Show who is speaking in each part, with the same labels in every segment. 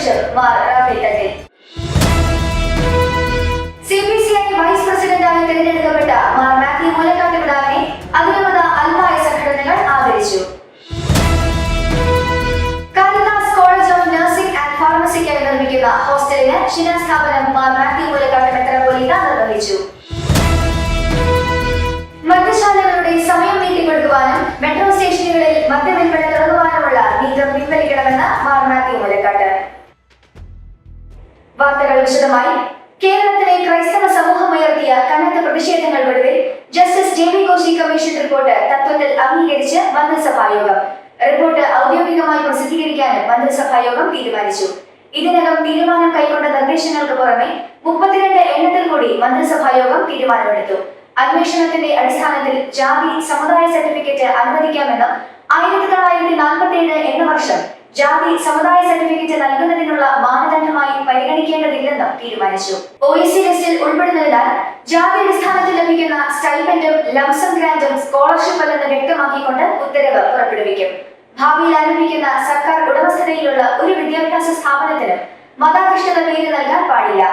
Speaker 1: Bishop Mar Raphael തട്ടിൽ. CBCI vice പ്രസിഡന്റായി തിരഞ്ഞെടുക്കപ്പെട്ട മാർ മാത്യു മൂലക്കാട്ട് പിതാവിനെ അതിരൂപത അൽമായ സംഘടനകൾ ആദരിച്ചു. Caritas college of nursing and ഫാർമസിക്കായി നിർമ്മിക്കുന്ന ഹോസ്റ്റലിന് ശിലാസ്ഥാപനം മാർ മാത്യു മൂലക്കാട്ട് മെത്രാപ്പോലീത്ത നിർവഹിച്ചു. മദ്യശാലകളുടെ സമയം നീട്ടിക്കൊടുക്കുവാനും മെട്രോ സ്റ്റേഷനുകളിൽ മദ്യവിൽപ്പന തുടങ്ങുവാനുമുള്ള നീക്കം പിൻവലിക്കണമെന്ന് മാർ മാത്യു മൂലക്കാട്ട്. വാർത്തകൾ വിശദമായി. കേരളത്തിലെ ക്രൈസ്തവ സമൂഹം ഉയർത്തിയ കനത്ത പ്രതിഷേധങ്ങൾക്കൊടുവിൽ justice JV Koshy commission report തത്വത്തിൽ അംഗീകരിച്ച് മന്ത്രിസഭായോഗം. റിപ്പോർട്ട് ഔദ്യോഗികമായി പ്രസിദ്ധീകരിക്കാനും മന്ത്രിസഭായോഗം തീരുമാനിച്ചു. ഇതിനകം തീരുമാനം കൈക്കൊണ്ട നിർദ്ദേശങ്ങൾക്ക് പുറമെ 32 എണ്ണത്തിൽ കൂടി മന്ത്രിസഭായോഗം തീരുമാനമെടുത്തു. അന്വേഷണത്തിന്റെ അടിസ്ഥാനത്തിൽ ജാതി സമുദായ സർട്ടിഫിക്കറ്റ് അനുവദിക്കാമെന്നും 1947 എന്ന വർഷം ജാതി സമുദായ സർട്ടിഫിക്കറ്റ് നൽകുന്നതിനുള്ള മാനദണ്ഡമായി പരിഗണിക്കേണ്ടതില്ലെന്നും തീരുമാനിച്ചു. OEC ലിസ്റ്റിൽ ഉൾപ്പെടുന്നതിനാൽ ജാതി അടിസ്ഥാനത്തിൽ ലഭിക്കുന്ന സ്റ്റൈപ്പൻഡും ലംസം ഗ്രാന്റും സ്കോളർഷിപ്പ് അല്ലെന്ന് വ്യക്തമാക്കിക്കൊണ്ട് ഉത്തരവ് പുറപ്പെടുവിക്കും. ഭാവിയിൽ ആരംഭിക്കുന്ന സർക്കാർ ഉടമസ്ഥതയിലുള്ള ഒരു വിദ്യാഭ്യാസ സ്ഥാപനത്തിനും മതാധിഷ്ഠിത പേര് നൽകാൻ പാടില്ല.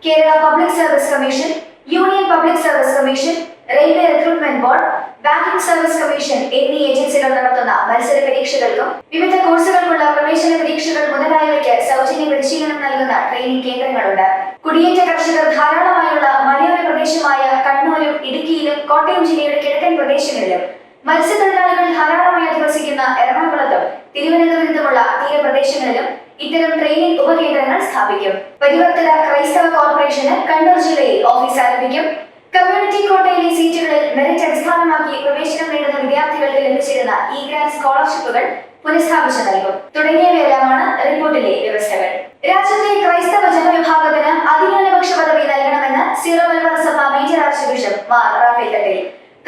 Speaker 1: Kerala public service commission, union public service commission, railway recruitment board, banking service commission എന്നീ ഏജൻസികൾ നടത്തുന്ന മത്സര പരീക്ഷകൾക്കും വിവിധ കോഴ്സുകൾക്കുള്ള പ്രവേശന പരീക്ഷകൾ മുതലായവയ്ക്ക് സൗജന്യ പരിശീലനം നൽകുന്ന ട്രെയിനിംഗ് കേന്ദ്രങ്ങളുണ്ട്. കുടിയേറ്റ കർഷകർ ധാരാളമായുള്ള മലയോര പ്രദേശമായ കണ്ണൂരും ഇടുക്കിയിലും കോട്ടയം ജില്ലയുടെ കിഴക്കൻ പ്രദേശങ്ങളിലും മത്സ്യത്തൊഴിലാളികൾ ധാരാളമായി അധിവസിക്കുന്ന എറണാകുളത്തും തിരുവനന്തപുരത്തുമുള്ള തീരപ്രദേശങ്ങളിലും ഇത്തരം ട്രെയിനിംഗ് ഉപകേന്ദ്രങ്ങൾ സ്ഥാപിക്കും. പരിവർത്തന ക്രൈസ്തവ കോർപ്പറേഷന് കണ്ണൂർ ജില്ലയിൽ ഓഫീസ് ആരംഭിക്കും. കമ്മ്യൂണിറ്റി കോട്ടയിലെ സീറ്റുകളിൽ മെറിറ്റ് അടിസ്ഥാനമാക്കി പ്രവേശനം നേടുന്ന വിദ്യാർത്ഥികൾക്ക് ലഭിച്ചിരുന്ന ഗ്രാന്റ് സ്കോളർഷിപ്പുകൾ പുനഃസ്ഥാപിച്ചു നൽകും. തുടങ്ങിയവയെല്ലാമാണ് റിപ്പോർട്ടിലെ വ്യവസ്ഥകൾ. രാജ്യത്തെ ക്രൈസ്തവ ജനവിഭാഗത്തിന് അതിന്യൂനപക്ഷ പദവി നൽകണമെന്ന് സീറോ മലബാർ സഭ major archbishop Mar Raphael Thattil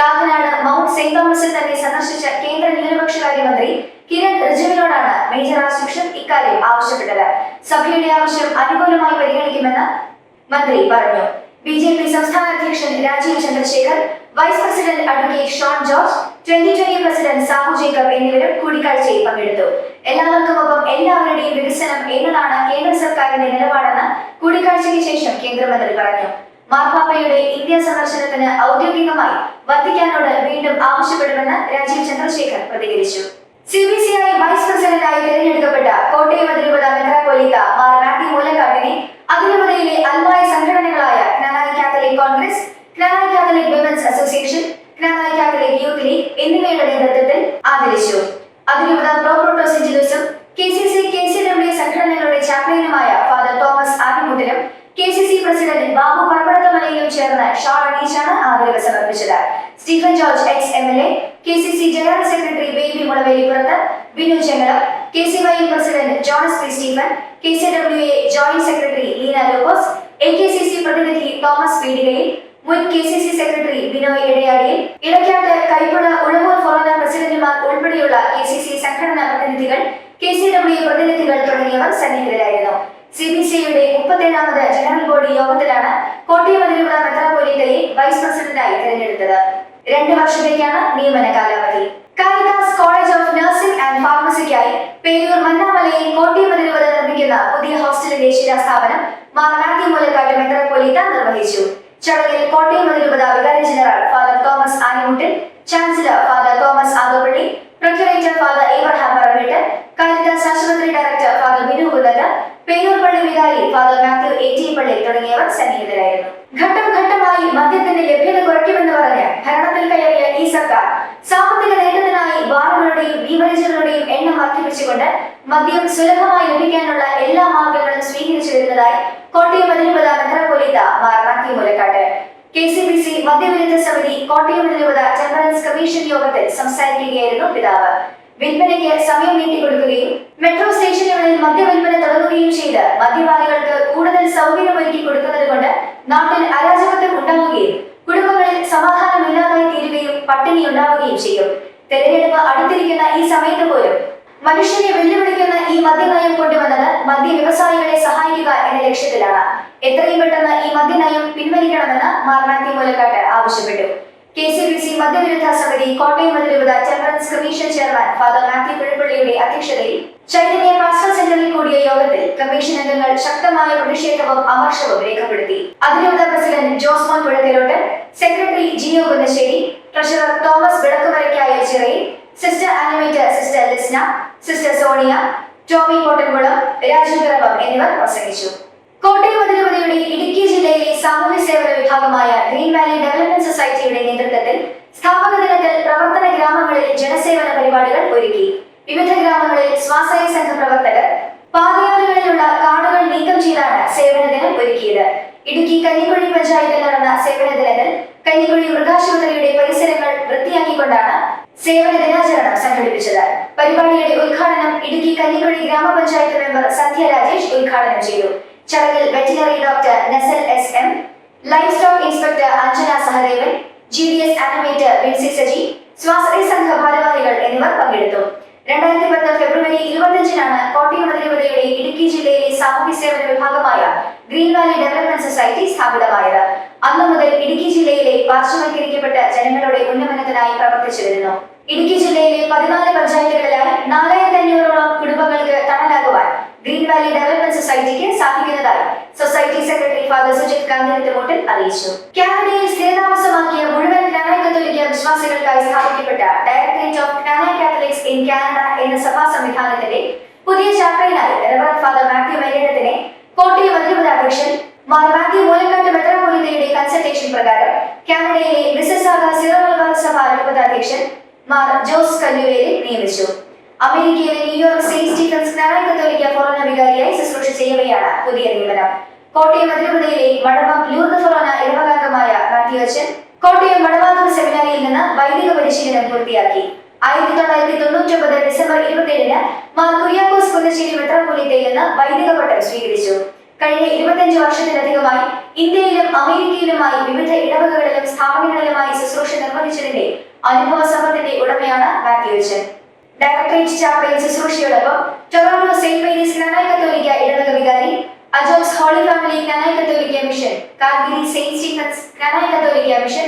Speaker 1: Kakkanad Mount Saint തോമസിൽ തന്നെ സന്ദർശിച്ച കേന്ദ്ര ന്യൂനപക്ഷകാര്യ മന്ത്രി കിരൺ റിജിജുവിനോടാണ് മേജർ ആർച്ച് ബിഷപ്പ് ഇക്കാര്യം ആവശ്യപ്പെട്ടത്. സഭയുടെ ആവശ്യം അനുകൂലമായി പരിഗണിക്കുമെന്ന് മന്ത്രി പറഞ്ഞു. BJP സംസ്ഥാന അധ്യക്ഷൻ Rajeev Chandrasekhar, vice president advocate Shone George, 2020 president Sahu Jacob എന്നിവരും കൂടിക്കാഴ്ചയിൽ പങ്കെടുത്തു. എല്ലാവർക്കുമൊപ്പം എല്ലാവരുടെയും വികസനം എന്നതാണ് കേന്ദ്ര സർക്കാരിന്റെ നിലപാടെന്ന് കൂടിക്കാഴ്ചയ്ക്ക് ശേഷം കേന്ദ്രമന്ത്രി പറഞ്ഞു. മാർപ്പാപ്പയുടെ ഇന്ത്യ സന്ദർശനത്തിന് ഔദ്യോഗികമായി വത്തിക്കാനോട് വീണ്ടും ആവശ്യപ്പെടുമെന്ന് രാജീവ് ചന്ദ്രശേഖർ പ്രതികരിച്ചു. CBCI വൈസ് പ്രസിഡന്റായി തിരഞ്ഞെടുക്കപ്പെട്ട കോട്ടയം അതിരൂപത മെത്രാപ്പോലീത്ത മാർ മാത്യു മൂലക്കാട്ടിനെ അതിരൂപതയിലെ അൽമായ സംഘടനകളായ Knanaya Catholic Congress, Knanaya Catholic women's association, Knanaya Catholic youth league എന്നിവയുടെ നേതൃത്വത്തിൽ ആദരിച്ചു. അതിരൂപത പ്രോപ്രോട്ടോസിഞ്ചിലൂസും KCC KCW സംഘടനകളുടെ ചാപ്ലിനുമായ ഫാദർ തോമസ് ആദിമുട്ടിലും KCC പ്രസിഡന്റ് ബാബു പറമ്പടത്തമലയിലും ചേർന്ന് ഷാൾ അണിയിച്ചാണ് ആദരവ് സമർപ്പിച്ചത്. Stephen George ex-MLA, KCC general secretary Baby Mulavelippurath, Binu Chengalam, KCYM president Jonas P Stephen, KCWA joint secretary Leena Lukose, AKCC പ്രതിനിധി തോമസ് പീടികയിൽ, മുൻ KCC സെക്രട്ടറി ബിനോയ് ഇടയാടിയിൽ, ഇടക്കാട്ട് കൈപ്പുഴ ഉഴവൂർ ഫൊറോന പ്രസിഡന്റുമാർ ഉൾപ്പെടെയുള്ള KCC സംഘടനാ പ്രതിനിധികൾ, KCWA പ്രതിനിധികൾ തുടങ്ങിയവർ സന്നിഹിതരായിരുന്നു. CBCIയുടെ 37ാമത് ജനറൽ ബോഡി യോഗത്തിലാണ് കോട്ടയം അതിരൂപത മെത്രാപ്പോലീത്തയെ വൈസ് പ്രസിഡന്റായി തിരഞ്ഞെടുത്തത്. 2 വർഷത്തേക്കാണ് നിയമന കാലാവധി. Caritas college of nursing and ഫാർമസിക്കായി പേരൂർ മന്നാമലയിൽ കോട്ടയം അതിരൂപത നിർമ്മിക്കുന്ന പുതിയ ഹോസ്റ്റലിന്റെ ശിലാസ്ഥാപനം മാർ മാത്യു മൂലക്കാട്ട് മെത്രാപ്പോലീത്ത നിർവഹിച്ചു. ചടങ്ങിൽ കോട്ടയം അതിരൂപത വികാരി general father Thomas Animuttil, chancellor father Thomas Adoppally, procurator father Abraham Paraveettu, Caritas ആശുപത്രി ഡയറക്ടർ ഫാദർ ബിനു കുന്നത്ത്, പേരൂർ പള്ളി വികാരി ഫാദർ മാത്യു AT പള്ളി തുടങ്ങിയവർ സന്നിഹിതരായിരുന്നു. ഘട്ടം ഘട്ടമായി മദ്യത്തിന്റെ ലഭ്യത കുറയ്ക്കുമെന്ന് പറഞ്ഞ് ഭരണത്തിൽ കയറിയ ഈ സർക്കാർ സാമ്പത്തിക നേട്ടത്തിനായി ബാറുകളുടെയും ബീവറേജുകളുടെയും എണ്ണം വർദ്ധിപ്പിച്ചുകൊണ്ട് മദ്യം സുലഭമായി ലഭിക്കാനുള്ള എല്ലാ മാർഗങ്ങളും സ്വീകരിച്ചു വരുന്നതായി കോട്ടയം അതിരൂപത മെത്രാപ്പോലീത്ത മാർ മാത്യു മൂലക്കാട്ട്. KCBC മദ്യവിരുദ്ധ സമിതി കോട്ടയം അതിരൂപത ടെമ്പറൻസ് കമ്മീഷൻ യോഗത്തിൽ സംസാരിക്കുകയായിരുന്നു പിതാവ്. വിൽപ്പനയ്ക്ക് സമയം നീട്ടിക്കൊടുക്കുകയും മെട്രോ സ്റ്റേഷനുകളിൽ മദ്യവിൽപ്പന തുടങ്ങുകയും ചെയ്ത് മദ്യപാനികൾക്ക് കൂടുതൽ സൗകര്യമൊരുക്കി കൊടുക്കുന്നത് കൊണ്ട് നാട്ടിൽ അരാജകത്വം ഉണ്ടാവുകയും കുടുംബങ്ങളിൽ സമാധാനമില്ലാതായി തീരുകയും പട്ടിണി ഉണ്ടാവുകയും ചെയ്യും. തെരഞ്ഞെടുപ്പ് അടുത്തിരിക്കുന്ന ഈ സമയത്ത് പോലും മനുഷ്യനെ വെല്ലുവിളിക്കുന്ന ഈ മദ്യനയം കൊണ്ടുവന്നത് മദ്യ വ്യവസായികളെ സഹായിക്കുക എന്ന ലക്ഷ്യത്തിലാണ്. എത്രയും പെട്ടെന്ന് ഈ മദ്യനയം പിൻവലിക്കണമെന്ന് മാർ മാത്യു മൂലക്കാട്ട് ആവശ്യപ്പെട്ടു. KCBC മദ്യവിരുദ്ധ സമിതി കോട്ടയം അതിരൂപത temperance commission chairman father Mathew പുഴപ്പള്ളിയുടെ അധ്യക്ഷതയിൽ ചൈതന്യ പാസ്റ്റൽ സെന്ററിൽ കൂടിയ യോഗത്തിൽ കമ്മീഷൻ അംഗങ്ങൾ ശക്തമായ പ്രതിഷേധവും അമർഷവും രേഖപ്പെടുത്തി. അതിരൂപത president Josemon Puzhakkalottu, secretary Jio Kunnassery, treasurer Thomas വിളക്കുവരയ്ക്കായ Chirayil, sister animator sister Lisna, sister Sonia, Tomy Kottankulam, Rajeev Karavam എന്നിവർ പ്രസംഗിച്ചു. കോട്ടയം അതിരൂപതയുടെ ഇടുക്കി ജില്ലയിലെ സാമൂഹ്യ സേവന വിഭാഗമായ ഗ്രീൻ വാലി ഡെവലപ്മെന്റ് സൊസൈറ്റിയുടെ നേതൃത്വത്തിൽ സ്ഥാപക ദിനത്തിൽ പ്രവർത്തന ഗ്രാമങ്ങളിൽ ജനസേവന പരിപാടികൾ ഒരുക്കി. വിവിധ ഗ്രാമങ്ങളിൽ സ്വാശ്രയ സംഘ പ്രവർത്തകർ പാതയോരങ്ങളിലുള്ള കാടുകൾ നീക്കം ചെയ്താണ് സേവന ദിനം ഒരുക്കിയത്. ഇടുക്കി കഞ്ഞിക്കുഴി പഞ്ചായത്തിൽ നടന്ന സേവന ദിനത്തിൽ കഞ്ഞിക്കുഴി മൃഗാശുപത്രിയുടെ പരിസരങ്ങൾ വൃത്തിയാക്കിക്കൊണ്ടാണ് സേവന ദിനാചരണം സംഘടിപ്പിച്ചത്. പരിപാടിയുടെ ഉദ്ഘാടനം ഇടുക്കി കഞ്ഞിക്കുഴി ഗ്രാമപഞ്ചായത്ത് മെമ്പർ സന്ധ്യ രാജേഷ് ഉദ്ഘാടനം ചെയ്തു. ചടങ്ങിൽ veterinary doctor Nazal SM, life stock inspector Anjana Sahadevan, GDS animator Vincy Saji, സ്വാശ്രയ സംഘ ഭാരവാഹികൾ എന്നിവർ പങ്കെടുത്തു. 2010 ഫെബ്രുവരി 25-നാണ് കോട്ടയം അതിരൂപതയുടെ ഇടുക്കി ജില്ലയിലെ സാമൂഹ്യ സേവന വിഭാഗമായ ഗ്രീൻ വാലി ഡെവലപ്മെന്റ് സൊസൈറ്റി സ്ഥാപിതമായത്. അന്നു മുതൽ ഇടുക്കി ജില്ലയിലെ പാർശ്വവൽക്കരിക്കപ്പെട്ട ജനങ്ങളുടെ ഉന്നമനത്തിനായി പ്രവർത്തിച്ചു വരുന്നു. ഇടുക്കി ജില്ലയിലെ 14 പഞ്ചായത്തുകളിലായി 4500-ഓളം കുടുംബങ്ങൾക്ക് തണലാകുവാൻ ഗ്രീൻ വാലി ഡെവലപ്മെന്റ് സൊസൈറ്റിക്ക് സാധിക്കുന്നതായി society secretary father Sujith Kanjirathumoottil അറിയിച്ചു. കാനഡയിൽ സ്ഥിരതാമസമാക്കിയ മുഴുവൻ ക്നാനായ കത്തോലിക്ക വിശ്വാസികൾക്കായി സ്ഥാപിക്കപ്പെട്ട Directorate of Knanaya Catholics in Canada എന്ന സഭാ സംവിധാനത്തിന്റെ പുതിയ ചാപ്റ്ററിനായി റെവറൻഡ് ഫാദർ മാത്യു മരിയടത്തിനെ കോട്ടയം അതിരൂപത അധ്യക്ഷൻ മാർ മാത്യു മൂലക്കാട്ട് മെത്രാപ്പൊലീത്തയുടെ കൺസൾട്ടേഷൻ പ്രകാരം കാനഡയിലെ മിസിസാഗ സിറോ മലബാർ സഭ രൂപത അധ്യക്ഷൻ മാർ ജോസ് കല്ലുവേലിൽ നിയമിച്ചു. അമേരിക്കയിലെ ന്യൂയോർക്ക് സെയിന്റ് സ്റ്റീഫൻസ് ക്നാനായ കത്തോലിക്ക ഫോറോന വികാരിയായി ശുശ്രൂഷ ചെയ്യവെയാണ് പുതിയ നിയമനം. കോട്ടയം അതിരൂപതയിലെ മടമം ലൂർദ് ഫൊറോന ഇടവകാംഗമായ മാത്യു അച്ഛൻ കോട്ടയം മടവാതൂർ സെമിനാരിയിൽ നിന്ന് വൈദിക പരിശീലനം പൂർത്തിയാക്കി. 1999 ഡിസംബർ 27-ന് മാർ കുര്യാക്കോസ് കുന്നശ്ശേരി മെത്രാപ്പൊലീത്തയിൽ നിന്ന് വൈദിക പട്ടം സ്വീകരിച്ചു. കഴിഞ്ഞ 25 വർഷത്തിലധികമായി ഇന്ത്യയിലും അമേരിക്കയിലുമായി വിവിധ ഇടവകകളിലും സ്ഥാപനങ്ങളിലുമായി ശുശ്രൂഷ നിർവഹിച്ചതിന്റെ അനുഭവ സമ്പത്തിന്റെ ഉടമയാണ് മാത്യു അച്ഛൻ. Directorate ചാപ്പയിൽ ശുശ്രൂഷയോടൊപ്പം Toronto Saint Mary's Knanaya കത്തോലിക്ക ഇടവക വികാരി, അജോക്സ് ഹോളി ഫാമിലി ക്നാനായ കത്തോലിക്ക മിഷൻ, കാൽഗിരി സെയിന്റ് സ്റ്റീഫൻസ് ക്നാനായ കത്തോലിക്ക മിഷൻ,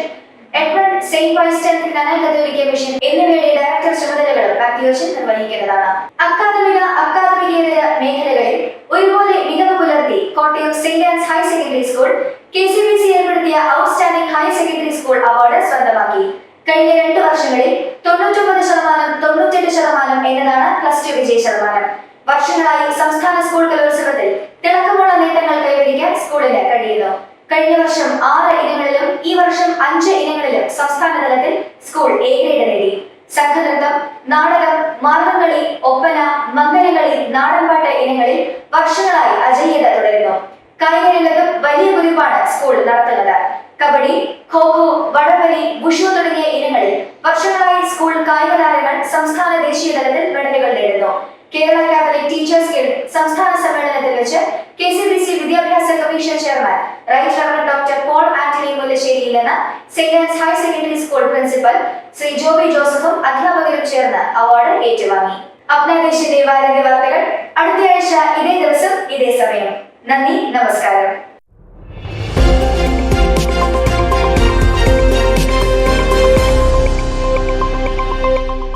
Speaker 1: എഡ്മണ്ട് സെയിന്റ് വൈസ്റ്റൺ ക്നാനായ കത്തോലിക്ക മിഷൻ എന്നിവയുടെ ഡയറക്ടർ ചുമതലകളും മാത്യു അച്ഛൻ നിർവഹിക്കുന്നതാണ്. അക്കാദമികേതര മേഖലകളിൽ ഒരുപോലെ മികവ് പുലർത്തി Kottayam Saint Ann's higher secondary school KCBC ഏർപ്പെടുത്തിയ outstanding higher secondary school award സ്വന്തമാക്കി. കഴിഞ്ഞ 2 വർഷങ്ങളിൽ 99%, 98% എന്നതാണ് +2 വിജയ ശതമാനം. വർഷങ്ങളായി സംസ്ഥാന സ്കൂൾ കലോത്സവത്തിൽ തിളക്കമുള്ള നേട്ടങ്ങൾ കൈവരിക്കാൻ സ്കൂളിന് കഴിയുന്നു. കഴിഞ്ഞ വർഷം 6 ഇനങ്ങളിലും ഈ വർഷം 5 ഇനങ്ങളിലും സംസ്ഥാന തലത്തിൽ സ്കൂൾ A ഗ്രേഡ് നേടി. സംഘനൃത്തം, നാടകം, മാർഗംകളി, ഒപ്പന, മംഗലകളി, നാടൻപാട്ട് ഇനങ്ങളിൽ വർഷങ്ങളായി അജയ്യത തുടരുന്നു. കായിക രംഗത്തും വലിയ കുതിപ്പാണ് സ്കൂൾ നടത്തുന്നത്. കബഡി, ഖോ-ഖോ, വടംവലി, വുഷു തുടങ്ങിയ ഇനങ്ങളിൽ വർഷങ്ങളായി സ്കൂൾ കായിക താരങ്ങൾ സംസ്ഥാന ദേശീയ തലത്തിൽ മെഡലുകൾ നേടുന്നു. കേരള കാത്തലിക് ടീച്ചേഴ്സ് ഗിൽഡ് സംസ്ഥാന സമ്മേളനത്തിൽ വെച്ച് KCBC വിദ്യാഭ്യാസ commission chairman right reverend doctor Paul Antony മുല്ലശ്ശേരിയിൽ നിന്ന് Saint Ann's higher secondary school principal Shri Joby ജോസഫും അധ്യാപകരും ചേർന്ന് അവാർഡ് ഏറ്റുവാങ്ങി. അപ്നാദേശിന്റെ വാരാന്ത്യ വാർത്തകൾ അടുത്തയാഴ്ച ഇതേ ദിവസം ഇതേ സമയം. നന്ദി, നമസ്കാരം.